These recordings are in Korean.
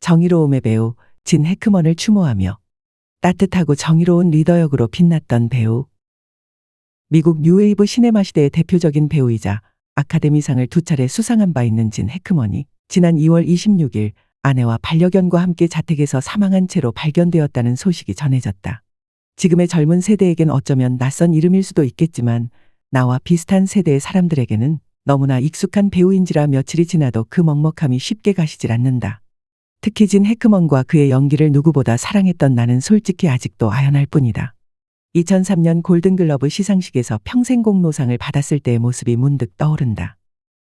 정의로움의 배우 진 해크먼을 추모하며 따뜻하고 정의로운 리더 역으로 빛났던 배우. 미국 뉴웨이브 시네마 시대의 대표적인 배우이자 아카데미상을 2차례 수상한 바 있는 진 해크먼이 지난 2월 26일 아내와 반려견과 함께 자택에서 사망한 채로 발견되었다는 소식이 전해졌다. 지금의 젊은 세대에겐 어쩌면 낯선 이름일 수도 있겠지만 나와 비슷한 세대의 사람들에게는 너무나 익숙한 배우인지라 며칠이 지나도 그 먹먹함이 쉽게 가시질 않는다. 특히 진 해크먼과 그의 연기를 누구보다 사랑했던 나는 솔직히 아직도 아연할 뿐이다. 2003년 골든글러브 시상식에서 평생공로상을 받았을 때의 모습이 문득 떠오른다.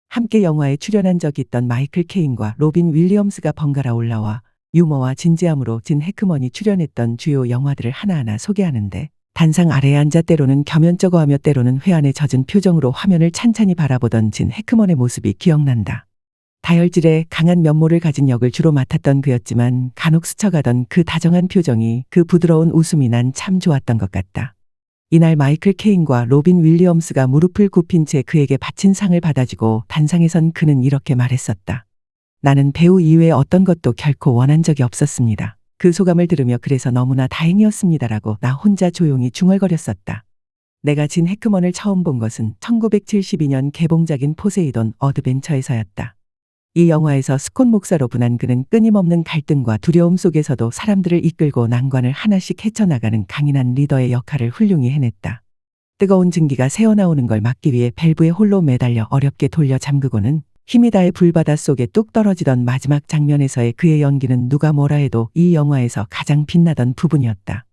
함께 영화에 출연한 적이 있던 마이클 케인과 로빈 윌리엄스가 번갈아 올라와 유머와 진지함으로 진 해크먼이 출연했던 주요 영화들을 하나하나 소개하는데 단상 아래에 앉아 때로는 겸연쩍어하며 때로는 회한에 젖은 표정으로 화면을 찬찬히 바라보던 진 해크먼의 모습이 기억난다. 다혈질의 강한 면모를 가진 역을 주로 맡았던 그였지만 간혹 스쳐가던 그 다정한 표정이, 그 부드러운 웃음이 난 참 좋았던 것 같다. 이날 마이클 케인과 로빈 윌리엄스가 무릎을 굽힌 채 그에게 바친 상을 받아주고 단상에선 그는 이렇게 말했었다. 나는 배우 이외의 어떤 것도 결코 원한 적이 없었습니다. 그 소감을 들으며 그래서 너무나 다행이었습니다라고 나 혼자 조용히 중얼거렸었다. 내가 진 해크먼을 처음 본 것은 1972년 개봉작인 포세이돈 어드벤처에서였다. 이 영화에서 스콧 목사로 분한 그는 끊임없는 갈등과 두려움 속에서도 사람들을 이끌고 난관을 하나씩 헤쳐나가는 강인한 리더의 역할을 훌륭히 해냈다. 뜨거운 증기가 새어나오는 걸 막기 위해 밸브에 홀로 매달려 어렵게 돌려 잠그고는 힘이 다해 불바다 속에 뚝 떨어지던 마지막 장면에서의 그의 연기는 누가 뭐라 해도 이 영화에서 가장 빛나던 부분이었다.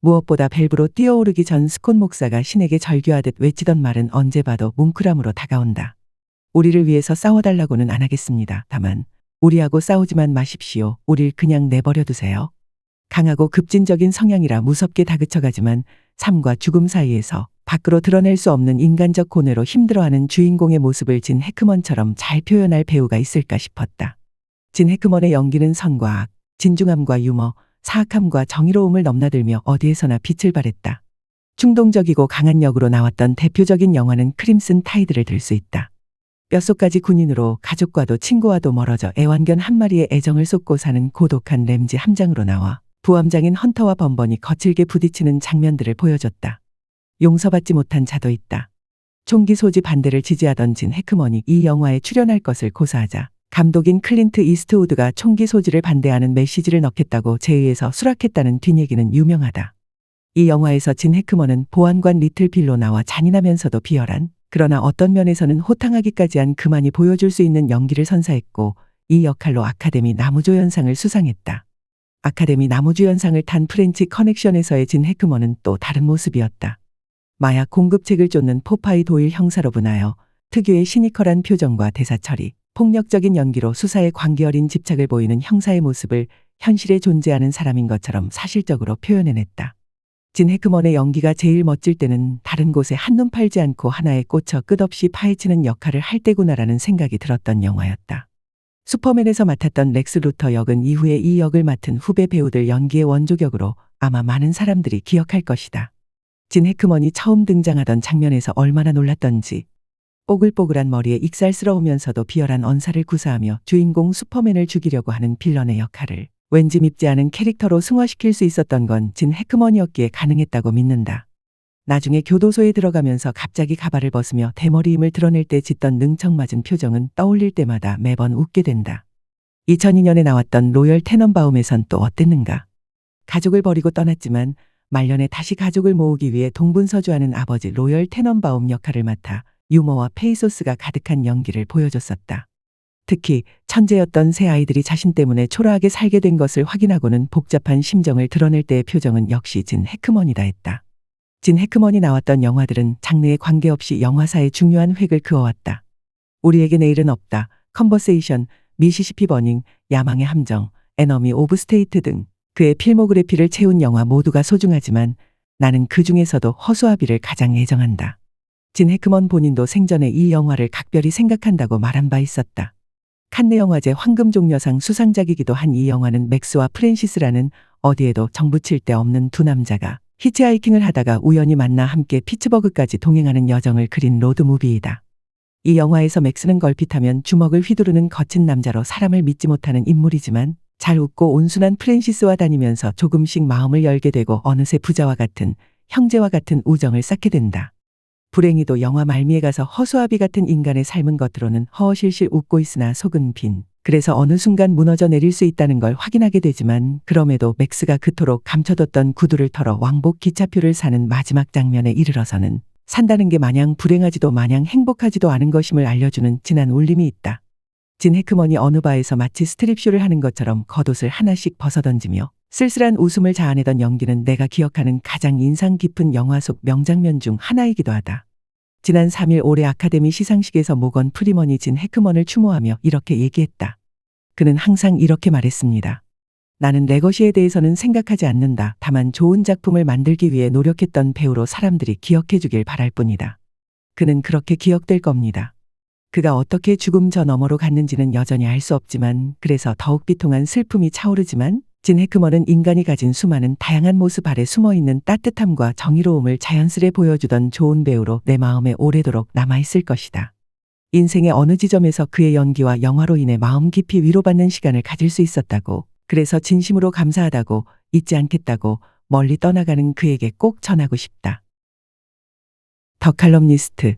무엇보다 밸브로 뛰어오르기 전 스콧 목사가 신에게 절규하듯 외치던 말은 언제 봐도 뭉클함으로 다가온다. 우리를 위해서 싸워달라고는 안 하겠습니다. 다만 우리하고 싸우지만 마십시오. 우릴 그냥 내버려 두세요. 강하고 급진적인 성향이라 무섭게 다그쳐가지만 삶과 죽음 사이에서 밖으로 드러낼 수 없는 인간적 고뇌로 힘들어하는 주인공의 모습을 진 해크먼처럼 잘 표현할 배우가 있을까 싶었다. 진 해크먼의 연기는 선과 악, 진중함과 유머, 사악함과 정의로움을 넘나들며 어디에서나 빛을 발했다. 충동적이고 강한 역으로 나왔던 대표적인 영화는 크림슨 타이드를 들 수 있다. 뼛속까지 군인으로 가족과도 친구와도 멀어져 애완견 한 마리의 애정을 쏟고 사는 고독한 램지 함장으로 나와 부함장인 헌터와 번번이 거칠게 부딪히는 장면들을 보여줬다. 용서받지 못한 자도 있다. 총기 소지 반대를 지지하던 진 해크먼이 이 영화에 출연할 것을 고사하자 감독인 클린트 이스트우드가 총기 소지를 반대하는 메시지를 넣겠다고 제의해서 수락했다는 뒷얘기는 유명하다. 이 영화에서 진 해크먼은 보안관 리틀 빌로 나와 잔인하면서도 비열한, 그러나 어떤 면에서는 호탕하기까지 한 그만이 보여줄 수 있는 연기를 선사했고 이 역할로 아카데미 나무조연상을 수상했다. 아카데미 나무조연상을 탄 프렌치 커넥션에서의 진 해크먼은 또 다른 모습이었다. 마약 공급책을 쫓는 포파이 도일 형사로 분하여 특유의 시니컬한 표정과 대사 처리, 폭력적인 연기로 수사에 관계어린 집착을 보이는 형사의 모습을 현실에 존재하는 사람인 것처럼 사실적으로 표현해냈다. 진 해크먼의 연기가 제일 멋질 때는 다른 곳에 한눈 팔지 않고 하나에 꽂혀 끝없이 파헤치는 역할을 할 때구나라는 생각이 들었던 영화였다. 슈퍼맨에서 맡았던 렉스 루터 역은 이후에 이 역을 맡은 후배 배우들 연기의 원조격으로 아마 많은 사람들이 기억할 것이다. 진 해크먼이 처음 등장하던 장면에서 얼마나 놀랐던지, 뽀글뽀글한 머리에 익살스러우면서도 비열한 언사를 구사하며 주인공 슈퍼맨을 죽이려고 하는 빌런의 역할을 왠지 밉지 않은 캐릭터로 승화시킬 수 있었던 건 진 해크먼이었기에 가능했다고 믿는다. 나중에 교도소에 들어가면서 갑자기 가발을 벗으며 대머리임을 드러낼 때 짓던 능청맞은 표정은 떠올릴 때마다 매번 웃게 된다. 2002년에 나왔던 로열 테넌바움에선 또 어땠는가. 가족을 버리고 떠났지만 말년에 다시 가족을 모으기 위해 동분서주하는 아버지 로열 테넌바움 역할을 맡아 유머와 페이소스가 가득한 연기를 보여줬었다. 특히 천재였던 새 아이들이 자신 때문에 초라하게 살게 된 것을 확인하고는 복잡한 심정을 드러낼 때의 표정은 역시 진 해크먼이다 했다. 진 해크먼이 나왔던 영화들은 장르에 관계없이 영화사의 중요한 획을 그어왔다. 우리에게 내일은 없다, 컨버세이션, 미시시피 버닝, 야망의 함정, 에너미 오브 스테이트 등 그의 필모그래피를 채운 영화 모두가 소중하지만 나는 그 중에서도 허수아비를 가장 애정한다. 진 해크먼 본인도 생전에 이 영화를 각별히 생각한다고 말한 바 있었다. 칸네 영화제 황금종려상 수상작이기도 한 이 영화는 맥스와 프랜시스라는 어디에도 정붙일 데 없는 두 남자가 히치하이킹을 하다가 우연히 만나 함께 피츠버그까지 동행하는 여정을 그린 로드무비이다. 이 영화에서 맥스는 걸핏하면 주먹을 휘두르는 거친 남자로 사람을 믿지 못하는 인물이지만 잘 웃고 온순한 프랜시스와 다니면서 조금씩 마음을 열게 되고 어느새 부자와 같은, 형제와 같은 우정을 쌓게 된다. 불행히도 영화 말미에 가서 허수아비 같은 인간의 삶은 겉으로는 허허실실 웃고 있으나 속은 빈. 그래서 어느 순간 무너져 내릴 수 있다는 걸 확인하게 되지만 그럼에도 맥스가 그토록 감춰뒀던 구두를 털어 왕복 기차표를 사는 마지막 장면에 이르러서는 산다는 게 마냥 불행하지도 마냥 행복하지도 않은 것임을 알려주는 진한 울림이 있다. 진 해크먼이 어느 바에서 마치 스트립쇼를 하는 것처럼 겉옷을 하나씩 벗어던지며 쓸쓸한 웃음을 자아내던 연기는 내가 기억하는 가장 인상 깊은 영화 속 명장면 중 하나이기도 하다. 지난 3일 올해 아카데미 시상식에서 모건 프리먼이 진 해크먼을 추모하며 이렇게 얘기했다. 그는 항상 이렇게 말했습니다. 나는 레거시에 대해서는 생각하지 않는다. 다만 좋은 작품을 만들기 위해 노력했던 배우로 사람들이 기억해 주길 바랄 뿐이다. 그는 그렇게 기억될 겁니다. 그가 어떻게 죽음 저 너머로 갔는지는 여전히 알 수 없지만 그래서 더욱 비통한 슬픔이 차오르지만 진 해크먼은 인간이 가진 수많은 다양한 모습 아래 숨어있는 따뜻함과 정의로움을 자연스레 보여주던 좋은 배우로 내 마음에 오래도록 남아있을 것이다. 인생의 어느 지점에서 그의 연기와 영화로 인해 마음 깊이 위로받는 시간을 가질 수 있었다고, 그래서 진심으로 감사하다고, 잊지 않겠다고 멀리 떠나가는 그에게 꼭 전하고 싶다. 더 칼럼니스트